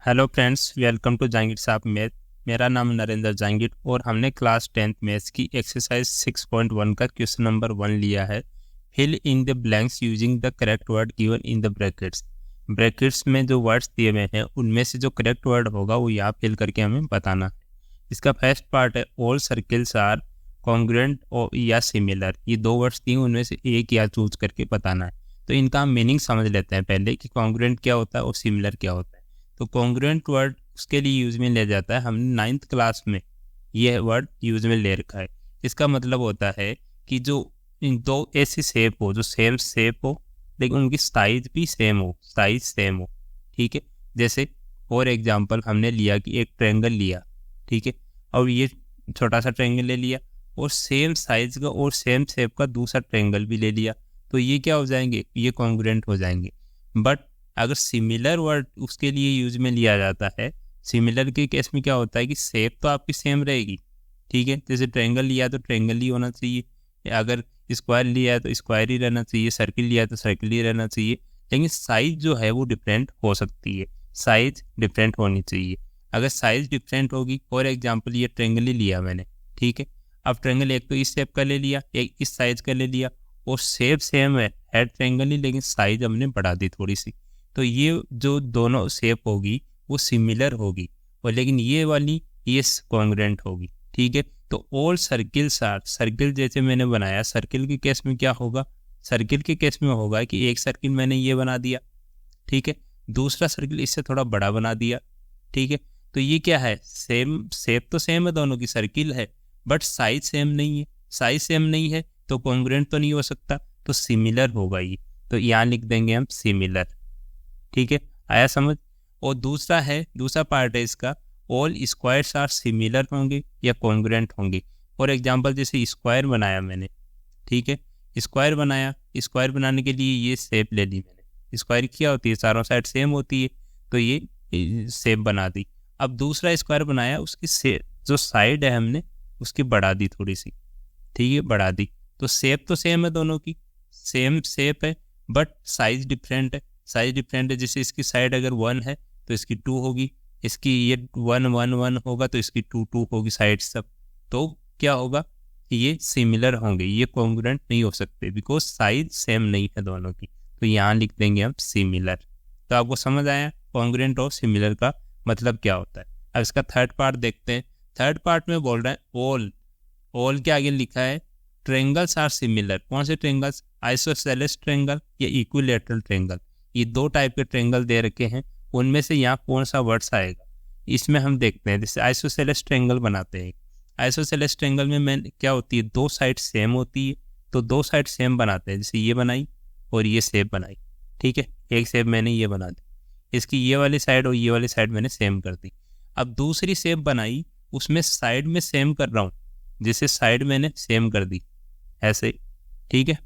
Hello friends, welcome to Jahangir Sahab math. मेरा नाम नरेंद्र जहांगीर और हमने क्लास 10th मैथ्स की एक्सरसाइज 6.1 का क्वेश्चन नंबर 1 लिया है। Fill in the blanks using the correct word given in the brackets. Brackets में जो वर्ड्स दिए हुए हैं उनमें से जो करेक्ट वर्ड होगा वो यहाँ फिल करके हमें बताना है। इसका फर्स्ट पार्ट है ऑल सर्किल्स आर कॉन्ग्रुएंट और या सिमिलर। ये दो वर्ड्स दिए उनमें से एक या चूज करके बताना है। तो इनका हम मीनिंग समझ लेते हैं पहले कि कॉन्ग्रुएंट क्या होता है और सिमिलर क्या होता है। तो कॉन्ग्रुएंट वर्ड उसके लिए यूज में लिया जाता है, हमने 9th क्लास में यह वर्ड यूज में ले रखा है। इसका मतलब होता है कि जो इन दो ऐसी शेप हो जो सेम शेप हो लेकिन उनकी साइज भी सेम हो। ठीक है, जैसे फॉर एग्जांपल हमने लिया कि एक ट्रायंगल लिया, ठीक है, और ये छोटा सा ट्रायंगल ले लिया और सेम साइज का और सेम शेप का दूसरा ट्रायंगल भी ले लिया, तो ये क्या हो जाएंगे, ये कॉन्ग्रुएंट हो जाएंगे। बट अगर सिमिलर वर्ड उसके लिए यूज में लिया जाता है, सिमिलर के केस में क्या होता है कि शेप तो आपकी सेम रहेगी, ठीक है, जैसे ट्रायंगल लिया तो ट्रायंगल ही होना चाहिए, अगर स्क्वायर लिया है तो स्क्वायर ही रहना चाहिए, सर्किल लिया है तो सर्किल ही रहना चाहिए, लेकिन साइज जो है वो डिफरेंट हो सकती है, साइज डिफरेंट होनी चाहिए। अगर साइज डिफरेंट होगी, फॉर एग्जाम्पल ये ट्रायंगल ही लिया मैंने, ठीक है, अब ट्रायंगल एक तो इस शेप का ले लिया, एक इस साइज का ले लिया और शेप सेम है ट्रायंगल ही, लेकिन साइज हमने बढ़ा दी थोड़ी सी, तो ये जो दोनों शेप होगी वो सिमिलर होगी और लेकिन ये वाली ये कॉन्ग्रुएंट होगी। ठीक है, तो ऑल सर्किल्स आर, सर्किल जैसे मैंने बनाया, सर्किल के केस में क्या होगा, सर्किल के केस में होगा कि एक सर्किल मैंने ये बना दिया, ठीक है, दूसरा सर्किल इससे थोड़ा बड़ा बना दिया, ठीक है, तो ये क्या है, सेम शेप तो सेम है, दोनों की सर्किल है, बट साइज सेम नहीं है, साइज सेम नहीं है तो कॉन्ग्रुएंट तो नहीं हो सकता, तो सिमिलर होगा ये, तो यहाँ लिख देंगे हम सिमिलर। ठीक है, आया समझ। और दूसरा है, दूसरा पार्ट है इसका, ऑल स्क्वायर्स आर सिमिलर होंगे या कॉन्ग्रुएंट होंगे। फॉर एग्जांपल जैसे स्क्वायर बनाया मैंने, ठीक है, स्क्वायर बनाया, स्क्वायर बनाने के लिए ये शेप ले ली मैंने, स्क्वायर क्या होती है, चारों साइड सेम होती है, तो ये शेप बना दी। अब दूसरा स्क्वायर बनाया, उसकी जो साइड है हमने उसकी बढ़ा दी थोड़ी सी, ठीक है, बढ़ा दी, तो शेप तो सेम है, दोनों की सेम शेप है, बट साइज डिफरेंट है, साइज डिफरेंट है, जैसे इसकी साइड अगर 1 है तो इसकी 2 होगी, इसकी ये 1 1 1 होगा तो इसकी 2 2 होगी साइड सब, तो क्या होगा, ये सिमिलर होंगे, ये कॉन्ग्रुएंट नहीं हो सकते बिकॉज साइज सेम नहीं है दोनों की, तो यहाँ लिख देंगे हम सिमिलर। तो आपको समझ आया कॉन्ग्रुएंट और सिमिलर का मतलब क्या होता है। अब इसका थर्ड पार्ट देखते हैं। थर्ड पार्ट में बोल रहे हैं ऑल, ऑल के आगे लिखा है ट्रेंगल्स आर सिमिलर। कौन से ट्रेंगल्स, आइसोसेलेस ट्रेंगल या इक्विलैटरल ट्रेंगल, ये दो टाइप के ट्रेंगल दे रखे हैं, उनमें से यहाँ कौन सा वर्ड्स आएगा इसमें हम देखते हैं। जैसे आइसोसेलेस ट्रेंगल बनाते हैं, आइसोसेलेस ट्रेंगल में क्या होती है, दो साइड सेम होती है, तो दो साइड सेम बनाते हैं, जैसे ये बनाई और ये शेप बनाई, ठीक है, एक शेप मैंने ये बना दी, इसकी ये वाली साइड और ये वाली साइड मैंने सेम कर दी। अब दूसरी शेप बनाई, उसमें साइड में सेम कर रहा हूँ, जैसे साइड मैंने सेम कर दी ऐसे, ठीक है,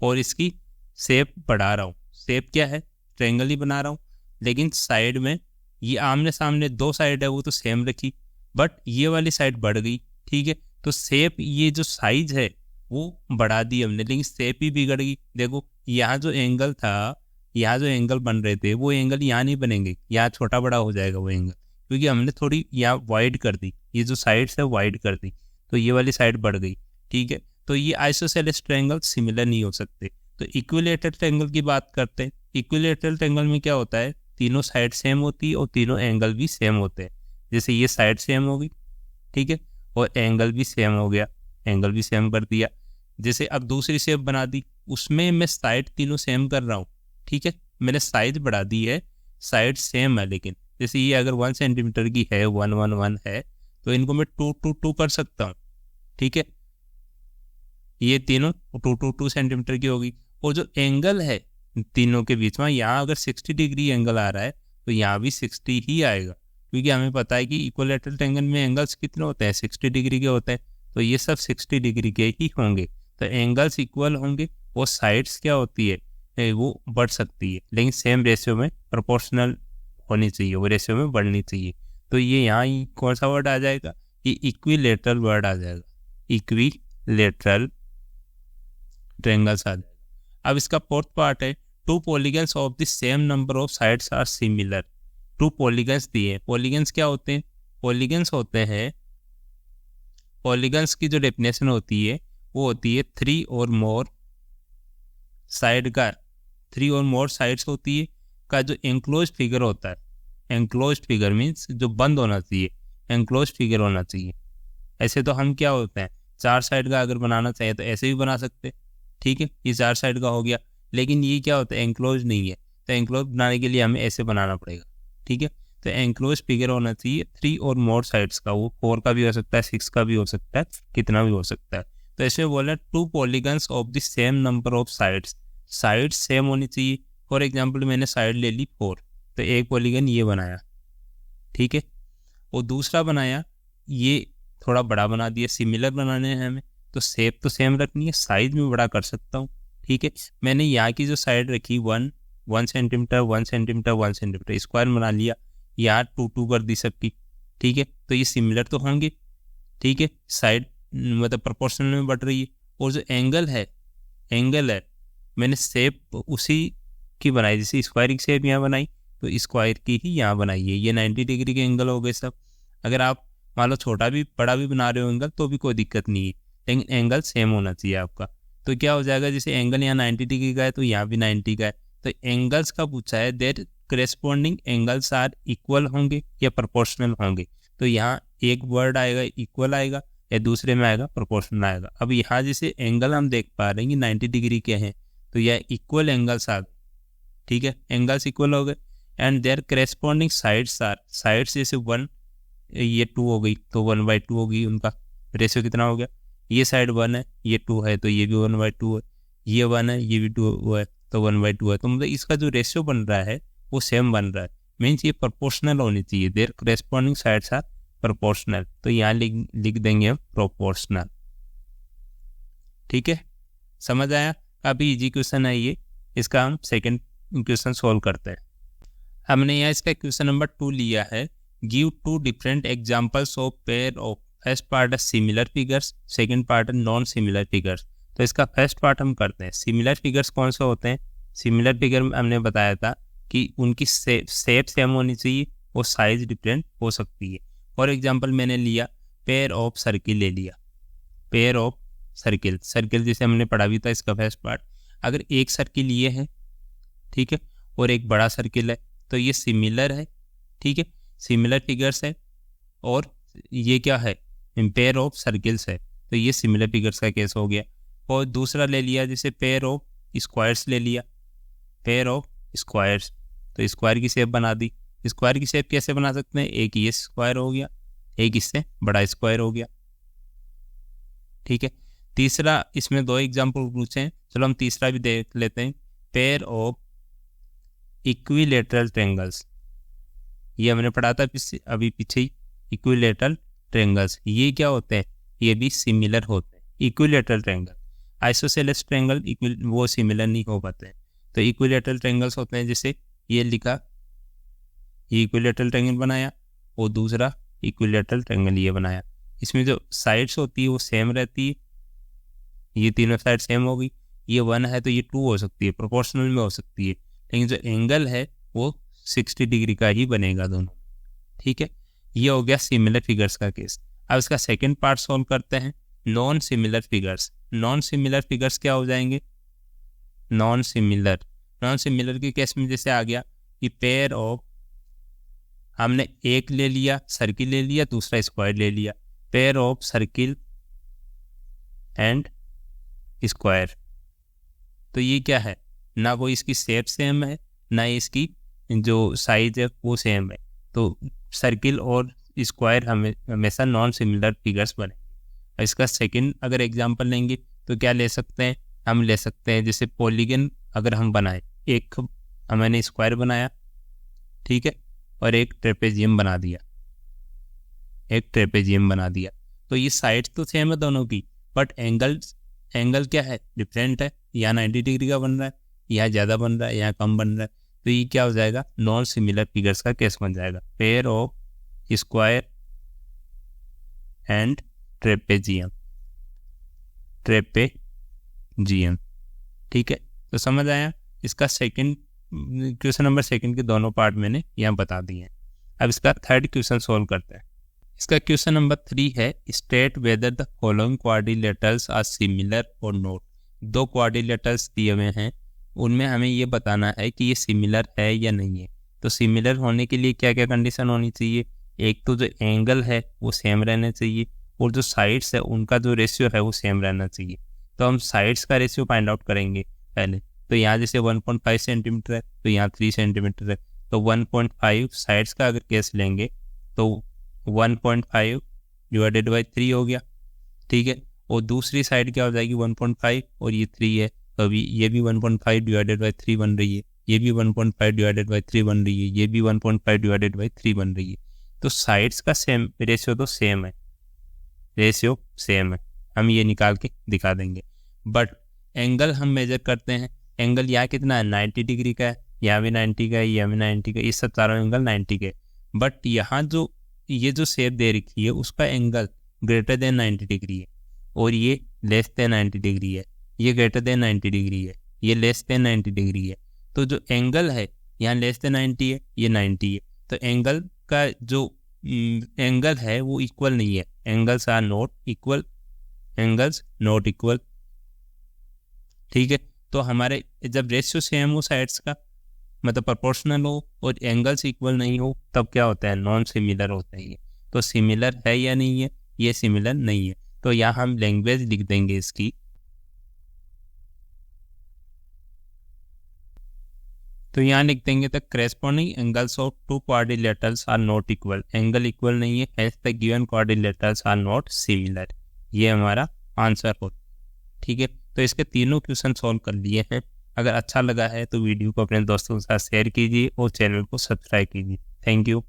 और इसकी शेप बढ़ा रहा हूँ, शेप क्या है, ट्रायंगल ही बना रहा हूँ, लेकिन साइड में ये आमने सामने दो साइड है वो तो सेम रखी, बट ये वाली साइड बढ़ गई, ठीक है, तो शेप ये जो साइज है वो बढ़ा दी हमने, लेकिन शेप ही बिगड़ गई। देखो यहाँ जो एंगल था, यहाँ जो एंगल बन रहे थे वो एंगल यहाँ नहीं बनेंगे, यहाँ छोटा बड़ा हो जाएगा वो एंगल, क्योंकि हमने थोड़ी यहाँ वाइड कर दी, ये जो साइड्स है वाइड कर दी, तो ये वाली साइड बढ़ गई, ठीक है, तो ये आइसोसेलेस ट्रायंगल सिमिलर नहीं हो सकते। तो इक्विलैटरल ट्रायंगल की बात करते हैं। इक्विलैटरल ट्रायंगल में क्या होता है, तीनों साइड सेम होती है और तीनों एंगल भी सेम होते हैं, जैसे ये साइड सेम होगी, ठीक है, और एंगल भी सेम हो गया, एंगल भी सेम कर दिया। जैसे अब दूसरी शेप बना दी, उसमें मैं साइड तीनों सेम कर रहा हूँ, ठीक है, मैंने साइज बढ़ा दी है, साइड सेम है, लेकिन जैसे ये अगर 1 सेंटीमीटर की है, 1 1 1 है, तो इनको मैं 2 2 2 कर सकता हूँ, ठीक है, ये तीनों 2 2 2 सेंटीमीटर की होगी। और जो एंगल है तीनों के बीच में, यहाँ अगर 60 डिग्री एंगल आ रहा है तो यहाँ भी 60 ही आएगा, क्योंकि हमें पता है कि इक्विलैटरल ट्रायंगल में एंगल्स कितने होते हैं, 60 डिग्री के होते हैं, तो ये सब 60 डिग्री के ही होंगे, तो एंगल्स इक्वल होंगे और साइड्स क्या होती है वो बढ़ सकती है, लेकिन सेम रेशियो में प्रोपोर्शनल होनी चाहिए, वो रेशियो में बढ़नी चाहिए। तो ये यहाँ कौन सा वर्ड आ जाएगा, ये इक्विलैटरल वर्ड आ जाएगा, इक्विलैटरल ट्रायंगल्स आ जाएगा। अब इसका फोर्थ पार्ट है two polygons of the same number of sides are similar. Two polygons दिए। पॉलीगन्स क्या होते हैं? पॉलीगन्स होते हैं, पॉलीगन्स की जो डेफिनेशन होती है वो होती है 3 और मोर साइड का, 3 और मोर साइड्स होती है का जो एंक्लोज फिगर होता है। एंक्लोज फिगर मीन्स जो बंद होना चाहिए, एंक्लोज फिगर होना चाहिए। ऐसे तो हम क्या होते हैं, 4 साइड का अगर बनाना चाहिए तो ऐसे भी बना सकते हैं, ठीक है, ये 4 साइड का हो गया। लेकिन ये क्या होता है, एंक्लोज नहीं है, तो एंक्लोज बनाने के लिए हमें ऐसे बनाना पड़ेगा, ठीक है। तो एंक्लोज फिगर होना चाहिए 3 और मोर साइड्स का, वो 4 का भी हो सकता है, 6 का भी हो सकता है, कितना भी हो सकता है। तो ऐसे बोला 2 polygons of the same number of sides, side same होनी चाहिए। फॉर एग्जाम्पल मैंने साइड ले ली 4, तो एक पॉलीगन ये बनाया, ठीक है, और दूसरा बनाया ये थोड़ा बड़ा बना दिया। सिमिलर बनाने हैं हमें तो शेप तो सेम रखनी है, साइज में बड़ा कर सकता हूँ, ठीक है। मैंने यहाँ की जो साइड रखी 1 सेंटीमीटर 1 सेंटीमीटर 1 सेंटीमीटर स्क्वायर बना लिया, यहाँ 2 कर दी सबकी, ठीक है। तो ये सिमिलर तो होंगे, ठीक है, साइड मतलब प्रोपोर्शनल में बढ़ रही है। और जो एंगल है मैंने शेप उसी की बनाई, जैसे स्क्वायर की शेप यहाँ बनाई तो स्क्वायर की ही यहाँ बनाई है। ये 90 डिग्री के एंगल हो गए सब। अगर आप मान लो छोटा भी बड़ा भी बना रहे हो एंगल तो भी कोई दिक्कत नहीं है, लेकिन एंगल सेम होना चाहिए आपका। तो क्या हो जाएगा, जैसे एंगल यहाँ 90 डिग्री का है तो यहाँ भी 90 का है। तो एंगल्स का पूछा है, their corresponding angles are equal होंगे या प्रोपोर्शनल होंगे। तो यहाँ एक वर्ड आएगा इक्वल आएगा या दूसरे में आएगा प्रोपोर्शनल आएगा। अब यहाँ जैसे एंगल हम देख पा रहे हैं कि 90 डिग्री के हैं, तो यह इक्वल एंगल्स आ गए, ठीक है, एंगल्स इक्वल हो गए। And their corresponding sides are, sides जैसे 1 ये 2 हो गई तो 1/2 होगी, उनका रेशियो कितना हो गया, ये साइड 1 है ये 2 है तो ये भी 1/2 है, ये 1 है ये भी 2 है तो 1/2 है। तो मतलब इसका जो रेशियो बन रहा है वो सेम बन रहा है, मीन्स ये प्रोपोर्शनल होनी चाहिए। Their corresponding sides are proportional, तो यहाँ लिख देंगे हम प्रोपोर्शनल, ठीक है, समझ आया। काफ़ी इजी क्वेश्चन है ये, इसका हम सेकेंड क्वेश्चन सोल्व करते हैं। हमने यहाँ इसका क्वेश्चन नंबर 2 लिया है, give 2 different examples of pair of, first part है सिमिलर फिगर्स, सेकेंड पार्ट है नॉन सिमिलर फिगर्स। तो इसका फर्स्ट पार्ट हम करते हैं। सिमिलर फिगर्स कौन से होते हैं? सिमिलर फिगर में हमने बताया था कि उनकी शेप सेम होनी चाहिए और साइज डिफरेंट हो सकती है। फॉर एग्जाम्पल मैंने लिया पेयर ऑफ सर्किल ले लिया, पेयर ऑफ सर्किल, सर्किल जैसे हमने पढ़ा भी था इसका फर्स्ट पार्ट। अगर एक सर्किल ये है, ठीक है, और एक बड़ा सर्किल है तो ये सिमिलर है, ठीक है, सिमिलर फिगर्स है। और ये क्या है, पेयर ऑफ सर्किल्स है, तो ये सिमिलर फिगर्स का केस हो गया। और दूसरा ले लिया जैसे पेयर ऑफ स्क्वायर्स ले लिया, पेयर ऑफ स्क्वायर्स, तो स्क्वायर की शेप बना दी। स्क्वायर की शेप कैसे बना सकते हैं, एक ये स्क्वायर हो गया, एक इससे बड़ा स्क्वायर हो गया, ठीक है। तीसरा इसमें 2 एग्जाम्पल पूछे हैं, चलो हम तीसरा भी देख लेते हैं। पेयर ऑफ इक्विलेटरल ट्रायंगल्स, ये हमने पढ़ा था अभी पीछे ही, इक्विलेटरल ट्रायंगल्स ये क्या होते हैं, ये भी सिमिलर होते हैं। इक्विलेटरल ट्रायंगल, आइसोसेलेस ट्रायंगल वो सिमिलर नहीं हो पाते हैं। तो इक्विलेटरल ट्रायंगल्स होते हैं, जैसे ये लिखा, ये इक्विलेटरल ट्रायंगल बनाया और दूसरा इक्विलेटरल ट्रायंगल ये बनाया। इसमें जो साइड्स होती है वो सेम रहती है, ये तीनों साइड सेम होगी। ये 1 है तो ये 2 हो सकती है, प्रोपोर्शनल में हो सकती है, लेकिन जो एंगल है वो 60 डिग्री का ही बनेगा दोनों, ठीक है। ये हो गया सिमिलर फिगर्स का केस। अब इसका सेकंड पार्ट सॉल्व करते हैं, non similar figures. Non similar figures क्या हो जाएंगे, नॉन सिमिलर के केस में जैसे आ गया कि पेयर ऑफ, हमने एक ले लिया सर्किल ले लिया, दूसरा स्क्वायर ले लिया, pair of circle and square. तो ये क्या है, ना कोई इसकी शेप सेम है ना इसकी जो साइज है वो सेम है, तो सर्किल और स्क्वायर हमेशा नॉन सिमिलर फिगर्स बनेंगे। इसका सेकंड अगर एग्जांपल लेंगे तो क्या ले सकते हैं, हम ले सकते हैं जैसे पॉलीगन अगर हम बनाए, एक मैंने स्क्वायर बनाया, ठीक है, और एक ट्रेपेजियम बना दिया, तो ये साइड तो सेम है दोनों की, बट एंगल क्या है, डिफरेंट है। यहाँ 90 डिग्री का बन रहा है, यहाँ ज़्यादा बन रहा है, यहाँ कम बन रहा है, तो ये क्या हो जाएगा, नॉन सिमिलर फिगर्स का केस बन जाएगा। Pair of square and trapezium, ठीक है। तो समझ आया। इसका सेकंड क्वेश्चन नंबर सेकंड के दोनों पार्ट मैंने यहाँ बता दिए हैं। अब इसका थर्ड क्वेश्चन सोल्व करते हैं। इसका क्वेश्चन नंबर 3 है, state whether the following quadrilaterals are similar और नॉट। दो क्वाड्रिलेटरल्स दिए हुए हैं, उनमें हमें ये बताना है कि ये सिमिलर है या नहीं है। तो सिमिलर होने के लिए क्या क्या कंडीशन होनी चाहिए? एक तो जो एंगल है वो सेम रहना चाहिए, और जो साइड्स है उनका जो रेशियो है वो सेम रहना चाहिए। तो हम साइड्स का रेशियो फाइंड आउट करेंगे पहले। तो यहाँ जैसे 1.5 सेंटीमीटर है तो यहाँ 3 सेंटीमीटर है, तो 1.5 साइड्स का अगर केस लेंगे तो 1.5 डिवाइडेड बाई 3 हो गया, ठीक है। और दूसरी साइड क्या हो जाएगी? 1.5 और ये 3 है, तो अभी ये भी 1.5 डिवाइडेड बाई 3 बन रही है, ये भी 1.5 डिवाइडेड बाई 3 बन रही है, ये भी 1.5 डिवाइडेड बाई 3 बन रही है। तो साइड्स का सेम रेशियो तो सेम है, रेशियो सेम है, हम ये निकाल के दिखा देंगे। बट एंगल हम मेजर करते हैं, एंगल यहाँ कितना है? 90 डिग्री का है, यहाँ भी 90 का है, यहाँ भी 90 का, ये सब चारों एंगल 90 के। बट यहाँ जो ये जो शेप दे रखी है उसका एंगल ग्रेटर देन 90 डिग्री है, और ये लेस देन 90 डिग्री है, ये ग्रेटर देन 90 डिग्री है, ये लेस देन 90 डिग्री है। तो जो एंगल है यहाँ लेस देन 90 है, ये 90 है, तो एंगल का जो एंगल है वो इक्वल नहीं है। Angles are not equal, angles not equal, ठीक है। तो हमारे जब रेशियो सेम हो साइड्स का, मतलब प्रोपोर्शनल हो, और एंगल्स इक्वल नहीं हो, तब क्या होता है? नॉन सिमिलर होता है ये। तो सिमिलर है या नहीं है? ये सिमिलर नहीं है। तो यहाँ हम लैंग्वेज लिख देंगे इसकी। तो यहाँ लिख देंगे the corresponding angles of two quadrilaterals are not equal. Angle equal नहीं है, hence the given quadrilaterals are not similar. ये हमारा आंसर हो, ठीक है। तो इसके तीनों क्वेश्चन सॉल्व कर लिए हैं। अगर अच्छा लगा है तो वीडियो को अपने दोस्तों के साथ शेयर कीजिए और चैनल को सब्सक्राइब कीजिए। Thank you.